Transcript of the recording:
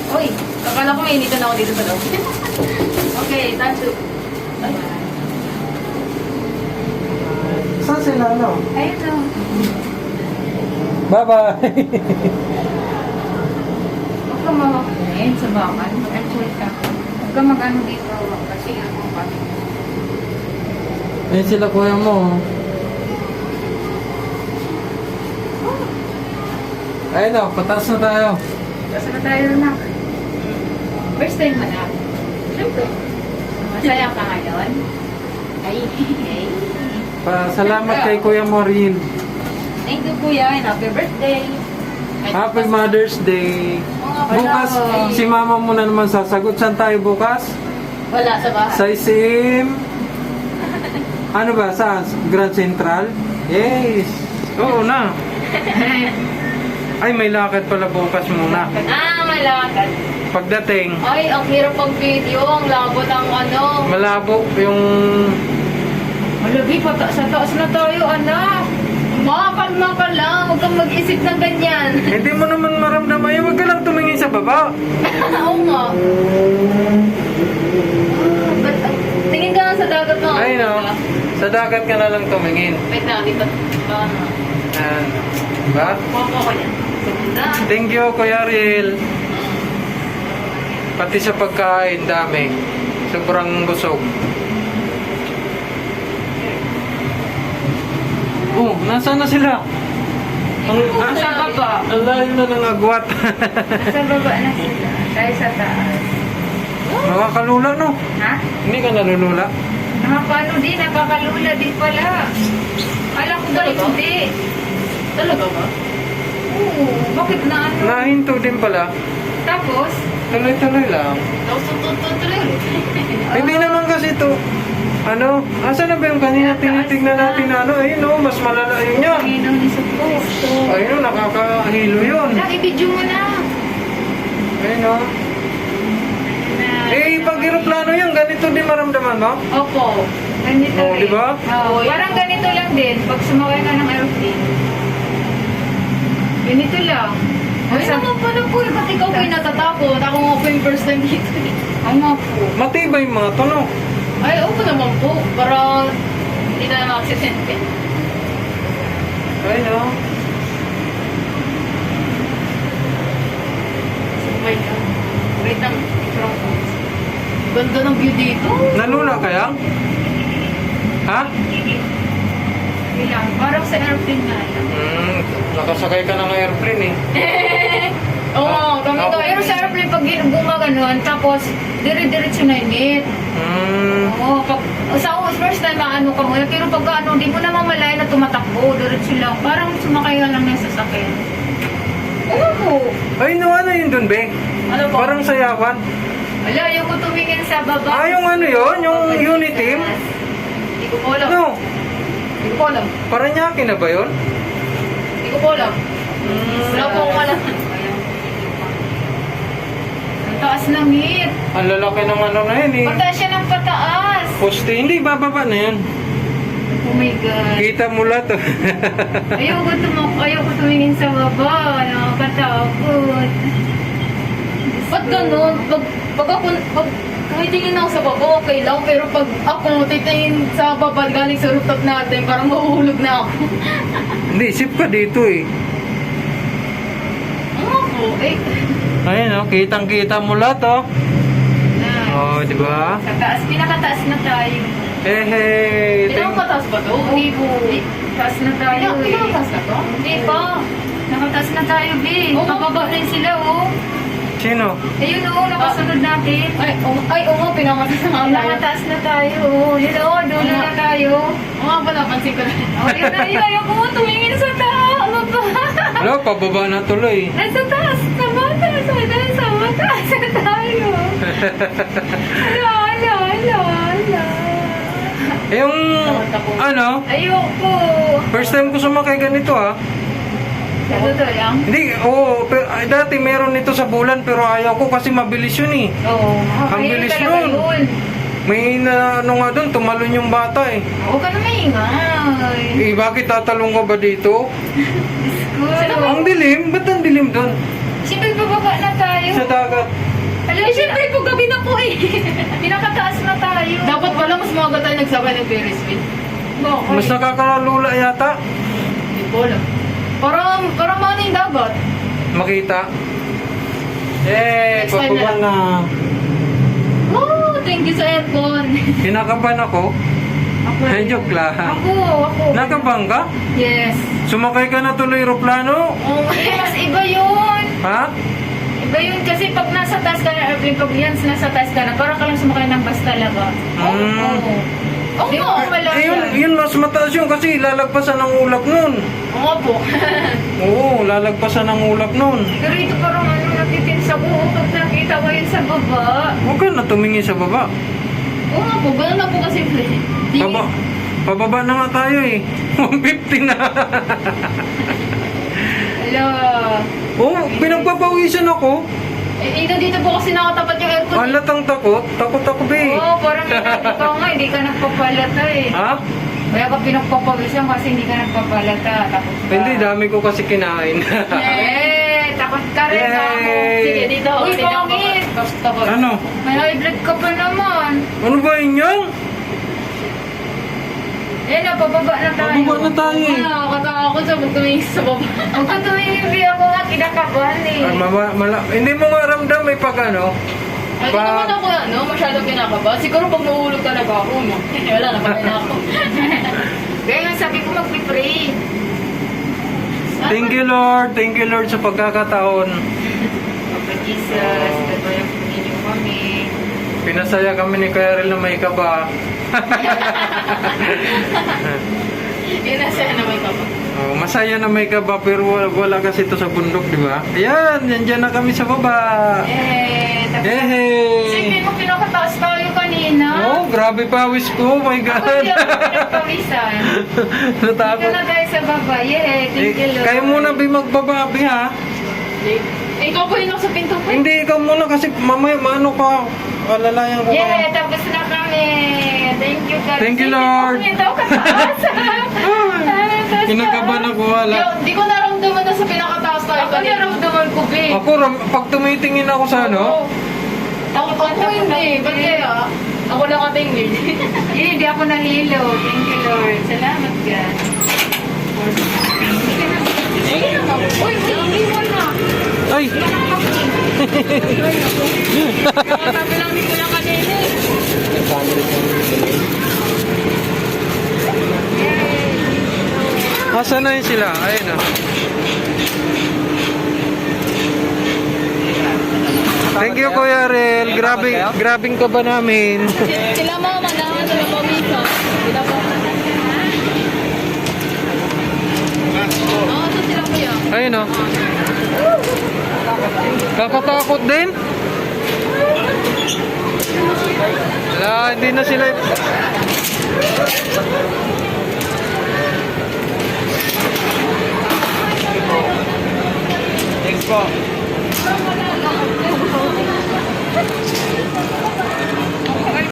Uy, akala ko mainitan ako dito sa loob. Okay, time to... Saan sila, no? Ayun o. Bye-bye! Huwag ka makakunin sa bakan. Mag-enjoy ka. Huwag ka mag-ano dito. Kasi ako pa. Ayun sila kuya mo. Ayun na, pataas na tayo. Kasi na tayo na. First time mo na. Siyempre. Masaya ka ngayon. Ay. Salamat kay Kuya Moril. Thank you, Kuya. And happy birthday. Happy Mother's Day. Bukas, si mama mo na naman sasagot. Saan tayo bukas? Wala sa bahay. Sa Isim. Ano ba? Sa Grand Central? Yes. Oo na. Ay, may lakad pala bukas muna. Malakad. Pagdating, Ay, ang hirap pag video. Ang labo ng ano. malabo yung... Malabi, sa taas na tayo, anak. Kalma ka lang. Huwag kang mag-isip ng ganyan. Hindi mo naman maramdaman yun. Huwag ka lang tumingin sa baba. Oo nga. Tingin ka lang sa dagat mo. Ay, no. Sa dagat ka na lang tumingin. Wait na, dito. Ano? Diba? Kuha ko yan. Segunda. Thank you, Kuya Ariel. Pati sa pagkain, dami. Sobrang busog. Oh, nasaan na sila? Sa baba. Ang layo na ng agwat. Sa baba na sila. Tayo sa taas. Nakakalula, no? Ha? Hindi ka nalulula. Nakapano din, nakakalula din pala. Kala ko ba hindi? Talaga ba? Oo, bakit na ano? Nahinto din pala. Tapos? Tuloy-tuloy lang. Tuloy. Hindi naman kasi to. Ano? Asa na ba yung kanina tinitignan natin na ano? Ayun, no? Mas malala yun yan. Panginoon ni sa posto. Ayun, nakakahilo yun. I-video mo na. Ayun, no? Eh, pag aeroplano yan, ganito din maramdaman mo? Opo. Ganito Oh, rin. di ba? Oo, parang ganito lang din. Pag sumakay ka ng aeroplane. Ganito lang. Ay, naman pala po. Ba't ikaw po yung natatakot? Ako nga po yung first time dito. Ako nga po. Matibay yung mga to, no? Ay, opo naman po. Para hindi na ma-accidente. Ayun, no? Oh my God. Wait lang. Ganda ng view dito. Nalula kaya? Ha? Ilang. Parang sa airplane nga lang. Nakasakay ka ng airplane eh. Oo, kami ko. Pero sa airplane pag gumaganon, tapos dire-diretso na init. Oo, pag sa first time maano ka muna, pero pag ano, di mo na mamalay na tumatakbo, diretso lang. Parang sumakay ka lang ng sasakyan. Ano po? Ay, no, ano yun dun, be? Ano po? Parang sayawan. Wala, yung ko tumingin sa baba. Ah, yung ano yun? Yung unit team? Hindi ko po alam. No, Hindi ko po alam. Paranaque na ba yun? Hindi ko po alam. Wala po akong alam. Ang taas ng hit. Ang lalaki ng ano na yun eh. Pataas siya ng pataas. Poste, hindi, bababa na yan. Oh my God. Kita mo lahat. Oh. Ayoko tumingin sa baba. Nakakatakot. Ba't ganun? Pag tumitingin ako sa baba, okay lang. Pero pag ako titingin sa baba galing sa rooftop natin, parang mahuhulog na ako. Hindi, sip ka dito eh. Ano po? Eh. Ayun oh, kitang-kita mo lahat oh. Nice. Oh, di ba? Sa taas, pinakataas na tayo. Hey. Pinakataas ba to? Hindi po. Taas na tayo eh. Pinakataas na to? Hindi pa. Nakataas na tayo, B. Pababa rin sila, oh. Sino? Ayun, oh, nakasunod natin. Ay, oo, pinakataas na tayo. Nakataas na tayo, oh. Yun, oh, dulo na tayo. Oo nga ba, napansin ko na. Oh, yun na, yun. Ayaw ko tumingin sa taas. Ano ba? Wala, pababa na tuloy. Nasa taas, sa mataas, sa mataas na tayo. Ala. Yung, ano, Ayoko. first time ko sumakay ganito ah. Sa totoo lang? Hindi, oo, pero, dati meron nito sa bulan pero ayaw ko kasi mabilis yun eh. Oo. Ang Ayun bilis talaga nun. yun. May na, ano nga doon, tumalon yung bata eh. Huwag ka na maingay. Eh, bakit tatalong ka ba dito? Good. Ang dilim? Ba't ang dilim doon? Siyempre, bababa na tayo. Sa dagat. Eh, syempre po gabi na po eh. Pinakataas na tayo. Dapat pala mas maaga tayo nagsabay ng Ferris wheel. Bakit? Mas nakakalula yata. Hindi ko alam. Parang maning dagat. Makita. Eh, Next time papuban na. Oh, thank you sa aircon. Kinakabahan ako. Ako. Ay, joke lang. Ako. Nakabang ka? Yes. Sumakay ka na tuloy aeroplano? Oh, mas iba yun. Ha? Iba yun kasi pag nasa taas ka na airplane, pag yan nasa taas ka na, parang ka lang sumakay ng bus talaga. Mm. Oo. Oo Di nga. ba malaki Eh, yun mas mataas yun kasi lalagpasan ng ulap nun. Oo po. Oo, lalagpasan ng ulap nun. Pero ito parang natitin sa buho pag nakita ko yun sa baba. Huwag ka na tumingin sa baba. Oo nga po. Ganun na po kasi. Pababa na nga tayo eh. 150 na. Hello. Oo, pinagpapawisan ako. Eh, dito po kasi nakatapat yung aircon. Halatang takot. Takot ako, be. Oo, parang ikaw nga, hindi ka nagpapalata eh. Ha? Kaya ka pinagpapawisan kasi hindi ka nagpapalata. Takot ka. Hindi, dami ko kasi kinain. Takot ka rin Yay! ako. Sige, dito ako. Uy, Dito ako. pangit. Tapos. Ano? May high blood ka pa naman. Ano ba yun yan? Yan na, pababa na tayo. Pababa na tayo eh. Wala, nakatakot sa pagtumingin sa baba. Huwag ka tumingin, ako nga, kinakabahan eh. Hindi mo nga ramdam may pag ano? Ay, di naman ako masyadong kinakaba. Siguro pag mahulog talaga ako, no? Wala, napatay na ako. Kaya nga sabi ko magpipray. Thank you Lord. Thank you Lord sa pagkakataon. Papa Jesus, gagawin po ninyo kami. Pinasaya kami ni Kuya Rel na may kaba. Yun na siya na may kaba. Oh, masaya na may kaba pero wala kasi ito sa bundok, di ba? Ayan, nandyan na kami sa baba. Sige, Yehey! mo pinakataas tayo kanina. Oh, grabe pawis ko. Oh my Ako God. hindi ako pinagpawisan. Dito Natakot. na tayo sa baba. Yay, thank you Lord. Kayo muna, Bi, magbababi ha. Eh, ikaw po yun ako sa pinto po. Hindi, ikaw muna kasi mamaya maano ka. Alalayan ko Yeah, ka. tapos na kami. Thank you God. Thank you, Sige, Lord. ako nito kataas. Kinakabahan ako, wala. Di ko naramdaman na sa pinakataas tayo. Ako naramdaman ko, babe. Ako, pag tumitingin ako sa ano, Takot ako hindi. Ba't kaya? Ako lang katingin. Hindi ako nahilo. Thank you Lord. Salamat God. Sige na. Uy, hindi mo na. ay, Sabi lang ni Kuya kanina. asa na yun sila? Ayun na. Thank you, Kuya Rel. Grabing ka ba namin? Sila mama na sila pamisa. Sila po. Oo, ito sila kuya. Ayun o. Kakatakot din? Wala, hindi na sila. Thanks po.